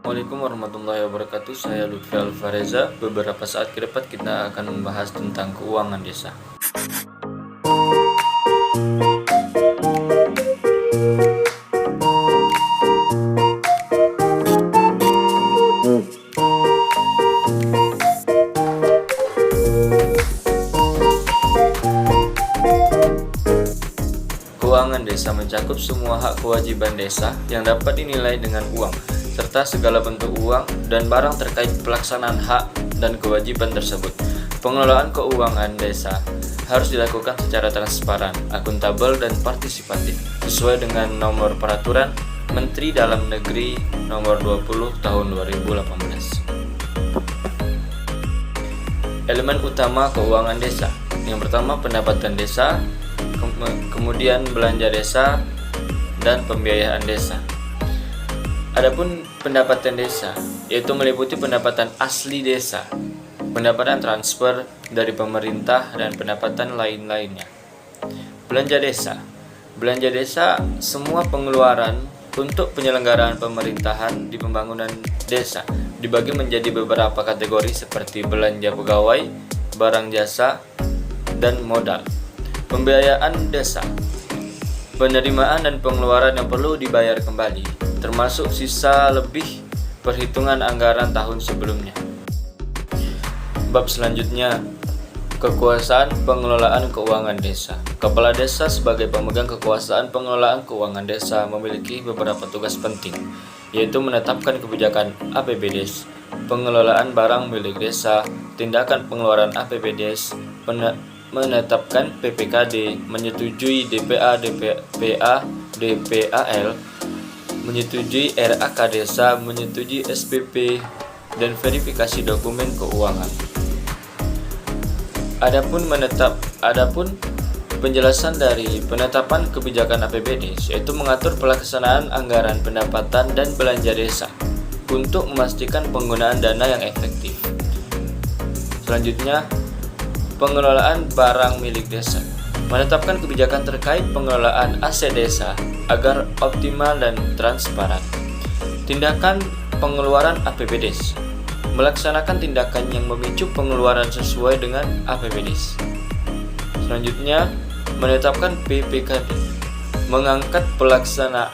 Assalamualaikum warahmatullahi wabarakatuh. Saya Lutfi Alfareza. Beberapa saat ke depan kita akan membahas tentang keuangan desa. Keuangan desa mencakup semua hak kewajiban desa yang dapat dinilai dengan uang, serta segala bentuk uang dan barang terkait pelaksanaan hak dan kewajiban tersebut. Pengelolaan keuangan desa harus dilakukan secara transparan, akuntabel, dan partisipatif, sesuai dengan nomor peraturan Menteri Dalam Negeri nomor 20 tahun 2018. Elemen utama keuangan desa. Yang pertama, pendapatan desa, kemudian belanja desa, dan pembiayaan desa. Adapun pendapatan desa, yaitu meliputi pendapatan asli desa, pendapatan transfer dari pemerintah, dan pendapatan lain-lainnya. Belanja desa semua pengeluaran untuk penyelenggaraan pemerintahan di pembangunan desa dibagi menjadi beberapa kategori seperti belanja pegawai, barang jasa, dan modal. Pembiayaan desa, penerimaan dan pengeluaran yang perlu dibayar kembali, termasuk sisa lebih perhitungan anggaran tahun sebelumnya. Bab selanjutnya, kekuasaan pengelolaan keuangan desa. Kepala desa sebagai pemegang kekuasaan pengelolaan keuangan desa memiliki beberapa tugas penting, yaitu menetapkan kebijakan APBDes, pengelolaan barang milik desa, tindakan pengeluaran APBDes, menetapkan PPKD, menyetujui DPA, DPA, DPAL, menyetujui RAK desa, menyetujui SPP, dan verifikasi dokumen keuangan. Adapun penjelasan dari penetapan kebijakan APBD, yaitu mengatur pelaksanaan anggaran pendapatan dan belanja desa untuk memastikan penggunaan dana yang efektif. Selanjutnya, pengelolaan barang milik desa, menetapkan kebijakan terkait pengelolaan aset desa agar optimal dan transparan. Tindakan pengeluaran APBDes, melaksanakan tindakan yang memicu pengeluaran sesuai dengan APBDes. Selanjutnya, menetapkan PPKD, mengangkat pelaksana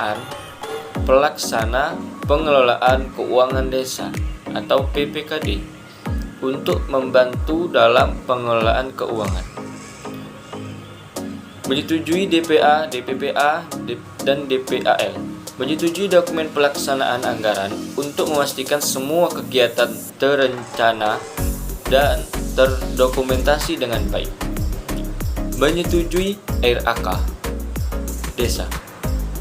pengelolaan keuangan desa atau PPKD untuk membantu dalam pengelolaan keuangan. Menyetujui DPA, DPPA, dan DPAL. Menyetujui dokumen pelaksanaan anggaran untuk memastikan semua kegiatan terencana dan terdokumentasi dengan baik. Menyetujui RAK desa.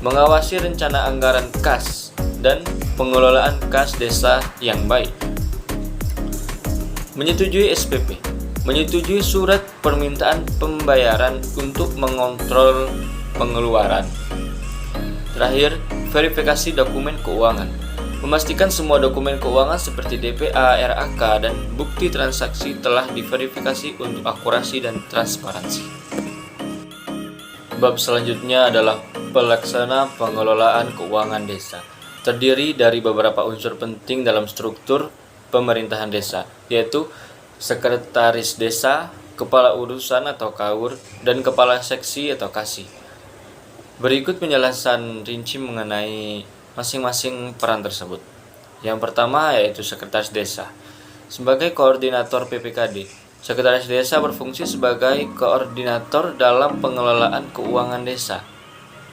Mengawasi rencana anggaran kas dan pengelolaan kas desa yang baik. Menyetujui SPP, menyetujui surat permintaan pembayaran untuk mengontrol pengeluaran. Terakhir, verifikasi dokumen keuangan, memastikan semua dokumen keuangan seperti DPA, RAK, dan bukti transaksi telah diverifikasi untuk akurasi dan transparansi. Bab selanjutnya adalah pelaksana pengelolaan keuangan desa. Terdiri dari beberapa unsur penting dalam struktur pemerintahan desa, yaitu sekretaris desa, kepala urusan atau KAUR, dan kepala seksi atau KASI. Berikut penjelasan rinci mengenai masing-masing peran tersebut. Yang pertama yaitu sekretaris desa. Sebagai koordinator PPKD, sekretaris desa berfungsi sebagai koordinator dalam pengelolaan keuangan desa,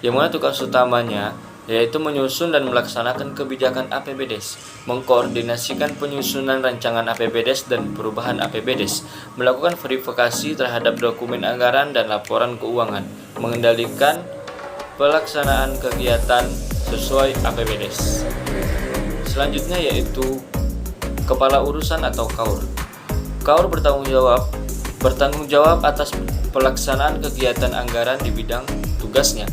yang mana tugas utamanya yaitu menyusun dan melaksanakan kebijakan APBDes, mengkoordinasikan penyusunan rancangan APBDes dan perubahan APBDes, melakukan verifikasi terhadap dokumen anggaran dan laporan keuangan, mengendalikan pelaksanaan kegiatan sesuai APBDes. Selanjutnya yaitu kepala urusan atau KAUR. KAUR bertanggung jawab atas pelaksanaan kegiatan anggaran di bidang tugasnya,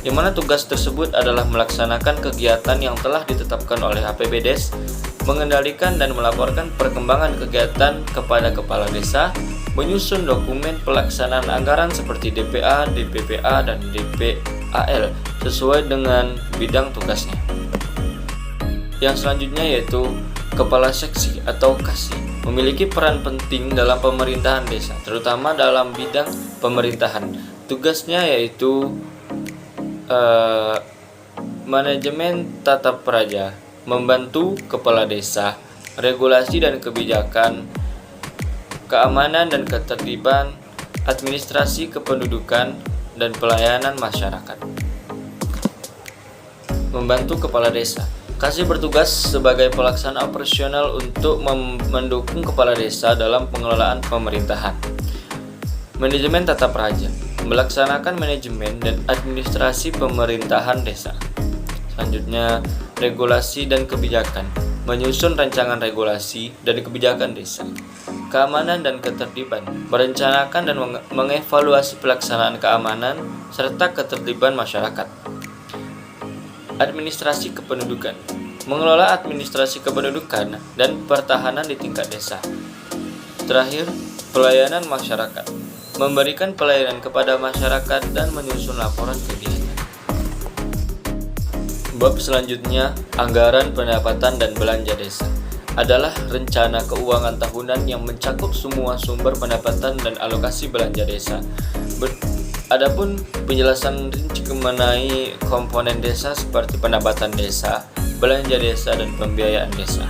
di mana tugas tersebut adalah melaksanakan kegiatan yang telah ditetapkan oleh APBDes, mengendalikan dan melaporkan perkembangan kegiatan kepada kepala desa, menyusun dokumen pelaksanaan anggaran seperti DPA, DPPA, dan DPAL sesuai dengan bidang tugasnya. Yang selanjutnya yaitu Kepala Seksi atau Kasih memiliki peran penting dalam pemerintahan desa, terutama dalam bidang pemerintahan. Tugasnya yaitu manajemen tata praja, membantu kepala desa, regulasi dan kebijakan, keamanan dan ketertiban, administrasi kependudukan, dan pelayanan masyarakat. Membantu kepala desa. Kasih bertugas sebagai pelaksana operasional untuk mendukung kepala desa dalam pengelolaan pemerintahan. Manajemen tata praja melaksanakan manajemen dan administrasi pemerintahan desa. Selanjutnya, regulasi dan kebijakan menyusun rancangan regulasi dan kebijakan desa. Keamanan dan ketertiban merencanakan dan mengevaluasi pelaksanaan keamanan serta ketertiban masyarakat. Administrasi kependudukan mengelola administrasi kependudukan dan pertahanan di tingkat desa. Terakhir, pelayanan masyarakat memberikan pelayanan kepada masyarakat dan menyusun laporan kegiatan. Bab selanjutnya, anggaran pendapatan dan belanja desa adalah rencana keuangan tahunan yang mencakup semua sumber pendapatan dan alokasi belanja desa. Adapun penjelasan rinci mengenai komponen desa seperti pendapatan desa, belanja desa, dan pembiayaan desa.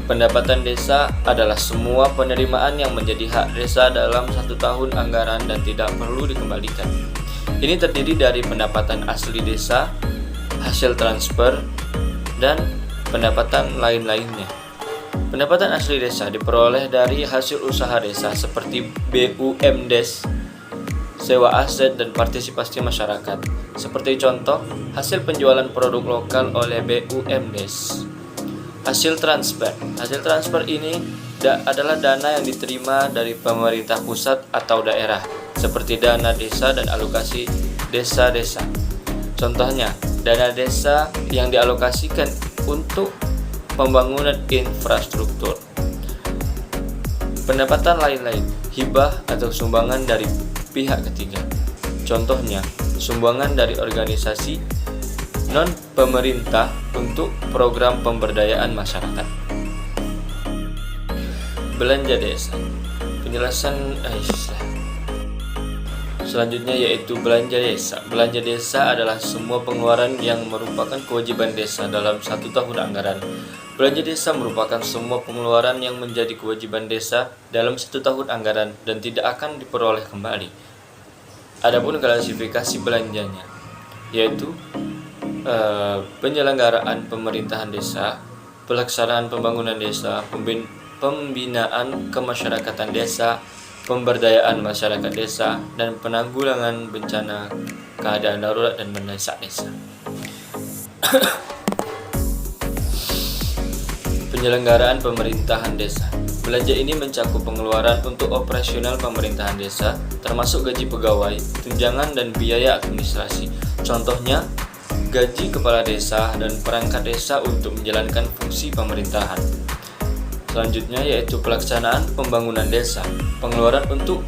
Pendapatan desa adalah semua penerimaan yang menjadi hak desa dalam 1 tahun anggaran dan tidak perlu dikembalikan. Ini terdiri dari pendapatan asli desa, hasil transfer, dan pendapatan lain-lainnya. Pendapatan asli desa diperoleh dari hasil usaha desa seperti BUMDes, sewa aset, dan partisipasi masyarakat. Seperti contoh, hasil penjualan produk lokal oleh BUMDes. Hasil transfer ini adalah dana yang diterima dari pemerintah pusat atau daerah, seperti dana desa dan alokasi desa-desa. Contohnya, dana desa yang dialokasikan untuk pembangunan infrastruktur. Pendapatan lain-lain, hibah atau sumbangan dari pihak ketiga. Contohnya, sumbangan dari organisasi non-pemerintah untuk program pemberdayaan masyarakat. Belanja desa. Penjelasan selanjutnya yaitu belanja desa. Belanja desa adalah semua pengeluaran yang merupakan kewajiban desa dalam 1 tahun anggaran. Belanja desa merupakan semua pengeluaran yang menjadi kewajiban desa dalam 1 tahun anggaran dan tidak akan diperoleh kembali. Adapun klasifikasi belanjanya yaitu penyelenggaraan pemerintahan desa, pelaksanaan pembangunan desa, pembinaan kemasyarakatan desa, pemberdayaan masyarakat desa, dan penanggulangan bencana, keadaan darurat, dan mendesak desa. Penyelenggaraan pemerintahan desa. Belanja ini mencakup pengeluaran untuk operasional pemerintahan desa, termasuk gaji pegawai, tunjangan, dan biaya administrasi. Contohnya, gaji kepala desa dan perangkat desa untuk menjalankan fungsi pemerintahan. Selanjutnya yaitu pelaksanaan pembangunan desa, pengeluaran untuk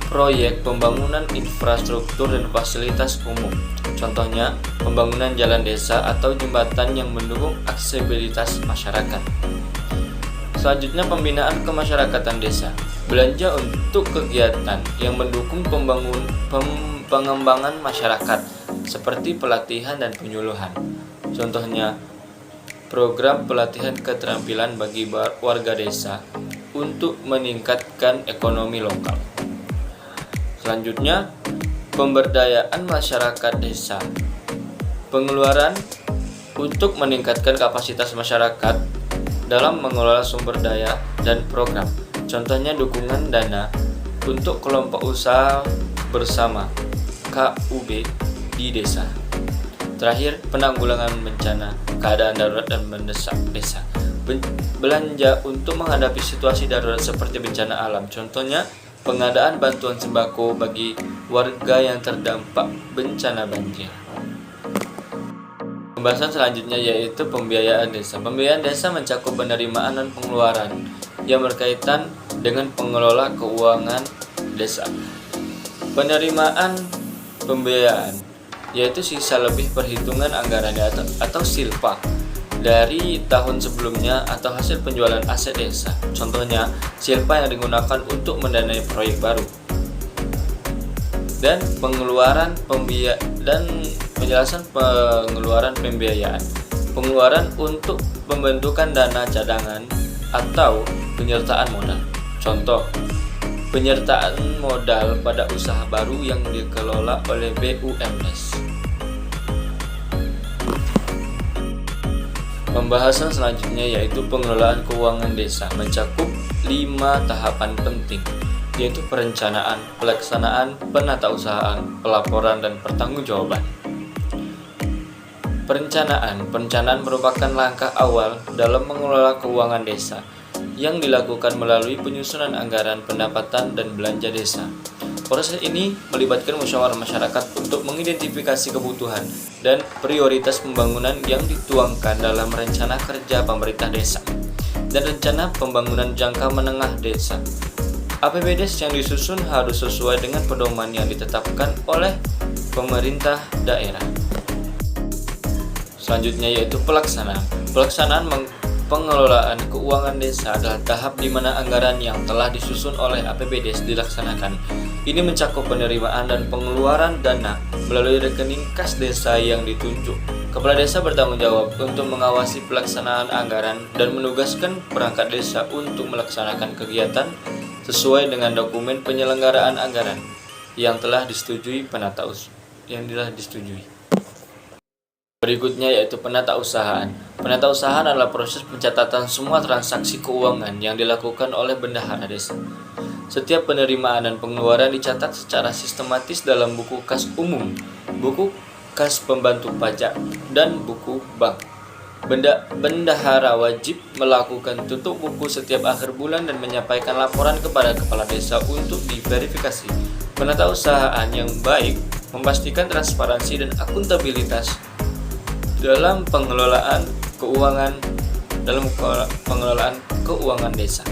proyek pembangunan infrastruktur dan fasilitas umum. Contohnya, pembangunan jalan desa atau jembatan yang mendukung aksesibilitas masyarakat. Selanjutnya, pembinaan kemasyarakatan desa, belanja untuk kegiatan yang mendukung pengembangan masyarakat seperti pelatihan dan penyuluhan. Contohnya, program pelatihan keterampilan bagi warga desa untuk meningkatkan ekonomi lokal. Selanjutnya, pemberdayaan masyarakat desa, pengeluaran untuk meningkatkan kapasitas masyarakat dalam mengelola sumber daya dan program. Contohnya, dukungan dana untuk kelompok usaha bersama KUB di desa. Terakhir, penanggulangan bencana, keadaan darurat, dan mendesak desa. Belanja untuk menghadapi situasi darurat seperti bencana alam. Contohnya, pengadaan bantuan sembako bagi warga yang terdampak bencana banjir. Pembahasan selanjutnya yaitu pembiayaan desa. Pembiayaan desa mencakup penerimaan dan pengeluaran yang berkaitan dengan pengelola keuangan desa. Penerimaan pembiayaan yaitu sisa lebih perhitungan anggarannya atau silpa dari tahun sebelumnya atau hasil penjualan aset desa. Contohnya, silpa yang digunakan untuk mendanai proyek baru. Dan penjelasan pengeluaran pembiayaan. Pengeluaran untuk pembentukan dana cadangan atau penyertaan modal. Contoh, penyertaan modal pada usaha baru yang dikelola oleh BUMS. Pembahasan selanjutnya yaitu pengelolaan keuangan desa, mencakup 5 tahapan penting, yaitu perencanaan, pelaksanaan, penatausahaan, pelaporan, dan pertanggungjawaban. Perencanaan merupakan langkah awal dalam mengelola keuangan desa yang dilakukan melalui penyusunan anggaran pendapatan dan belanja desa. Proses ini melibatkan musyawarah masyarakat untuk mengidentifikasi kebutuhan dan prioritas pembangunan yang dituangkan dalam rencana kerja pemerintah desa dan rencana pembangunan jangka menengah desa. APBDes yang disusun harus sesuai dengan pedoman yang ditetapkan oleh pemerintah daerah. Selanjutnya yaitu pelaksanaan. Pengelolaan keuangan desa adalah tahap di mana anggaran yang telah disusun oleh APBDes dilaksanakan. Ini mencakup penerimaan dan pengeluaran dana melalui rekening kas desa yang ditunjuk. Kepala desa bertanggung jawab untuk mengawasi pelaksanaan anggaran dan menugaskan perangkat desa untuk melaksanakan kegiatan sesuai dengan dokumen penyelenggaraan anggaran yang telah disetujui Berikutnya yaitu penatausahaan. Penatausahaan adalah proses pencatatan semua transaksi keuangan yang dilakukan oleh bendahara desa. Setiap penerimaan dan pengeluaran dicatat secara sistematis dalam buku kas umum, buku kas pembantu pajak, dan buku bank. Bendahara wajib melakukan tutup buku setiap akhir bulan dan menyampaikan laporan kepada kepala desa untuk diverifikasi. Penatausahaan yang baik memastikan transparansi dan akuntabilitas dalam pengelolaan keuangan desa.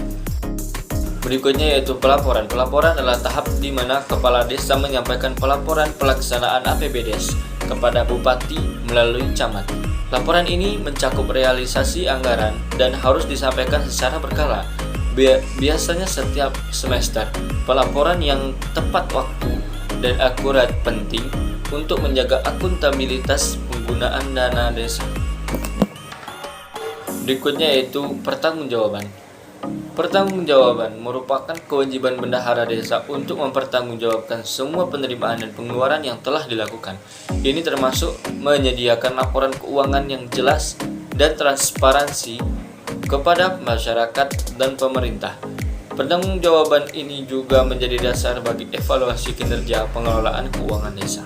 Berikutnya yaitu pelaporan. Pelaporan adalah tahap di mana kepala desa menyampaikan pelaporan pelaksanaan APBDes kepada bupati melalui camat. Laporan ini mencakup realisasi anggaran dan harus disampaikan secara berkala. Biasanya setiap semester. Pelaporan yang tepat waktu dan akurat penting untuk menjaga akuntabilitas penggunaan dana desa. Berikutnya yaitu pertanggungjawaban. Pertanggungjawaban merupakan kewajiban bendahara desa untuk mempertanggungjawabkan semua penerimaan dan pengeluaran yang telah dilakukan. Ini termasuk menyediakan laporan keuangan yang jelas dan transparansi kepada masyarakat dan pemerintah. Pertanggungjawaban ini juga menjadi dasar bagi evaluasi kinerja pengelolaan keuangan desa.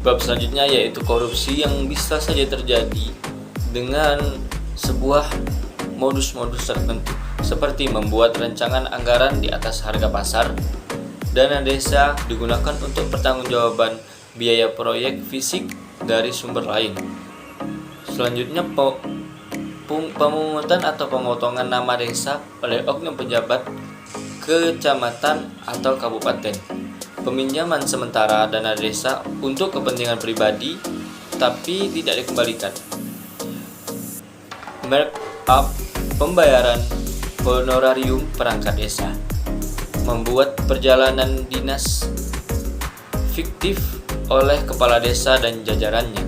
Bab selanjutnya yaitu korupsi yang bisa saja terjadi dengan sebuah modus-modus tertentu, seperti membuat rancangan anggaran di atas harga pasar. Dana desa digunakan untuk pertanggungjawaban biaya proyek fisik dari sumber lain. Selanjutnya pemungutan atau pemotongan nama desa oleh oknum pejabat kecamatan atau kabupaten. Peminjaman sementara dana desa untuk kepentingan pribadi tapi tidak dikembalikan. Markup pembayaran honorarium perangkat desa. Membuat perjalanan dinas fiktif oleh kepala desa dan jajarannya.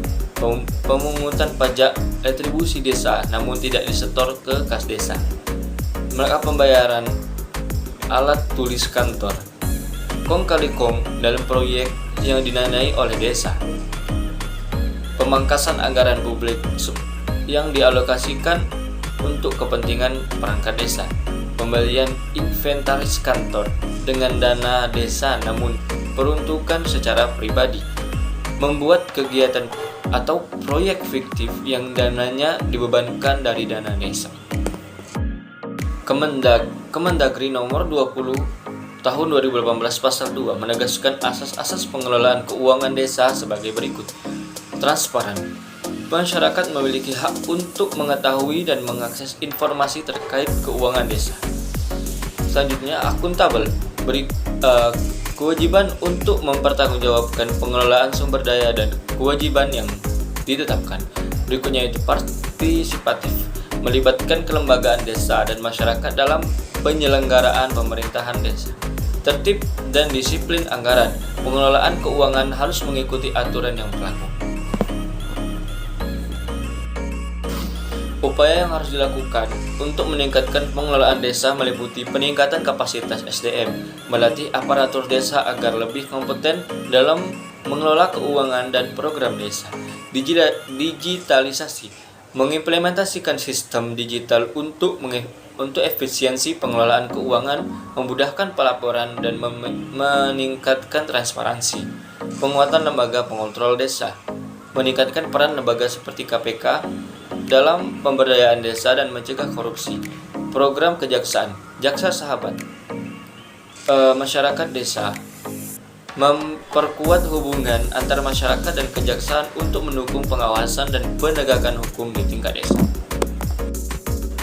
Pemungutan pajak retribusi desa namun tidak disetor ke kas desa. Markup pembayaran alat tulis kantor. Kong kali kong dalam proyek yang didanai oleh desa. Pemangkasan anggaran publik yang dialokasikan untuk kepentingan perangkat desa. Pembelian inventaris kantor dengan dana desa namun peruntukan secara pribadi. Membuat kegiatan atau proyek fiktif yang dananya dibebankan dari dana desa. Kemendagri nomor 20 tahun 2018 pasal 2 menegaskan asas-asas pengelolaan keuangan desa sebagai berikut. Transparan. Masyarakat memiliki hak untuk mengetahui dan mengakses informasi terkait keuangan desa. Selanjutnya, akuntabel. Kewajiban untuk mempertanggungjawabkan pengelolaan sumber daya dan kewajiban yang ditetapkan. Berikutnya itu partisipatif, melibatkan kelembagaan desa dan masyarakat dalam penyelenggaraan pemerintahan desa. Tertib dan disiplin anggaran, pengelolaan keuangan harus mengikuti aturan yang berlaku. Upaya yang harus dilakukan untuk meningkatkan pengelolaan desa meliputi peningkatan kapasitas SDM, melatih aparatur desa agar lebih kompeten dalam mengelola keuangan dan program desa, digitalisasi, mengimplementasikan sistem digital untuk efisiensi pengelolaan keuangan, memudahkan pelaporan dan meningkatkan transparansi, penguatan lembaga pengontrol desa, meningkatkan peran lembaga seperti KPK dalam pemberdayaan desa dan mencegah korupsi. Program kejaksaan, jaksa sahabat, masyarakat desa, memperkuat hubungan antar masyarakat dan kejaksaan untuk mendukung pengawasan dan penegakan hukum di tingkat desa.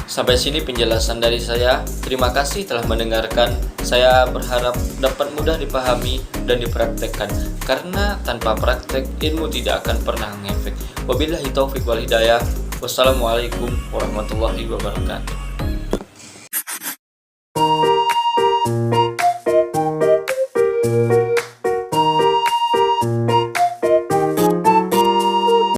Sampai sini penjelasan dari saya. Terima kasih telah mendengarkan. Saya berharap dapat mudah dipahami dan dipraktekkan, karena tanpa praktek ilmu tidak akan pernah ngefek. Wabillahi taufik wal hidayah. Wassalamualaikum warahmatullahi wabarakatuh.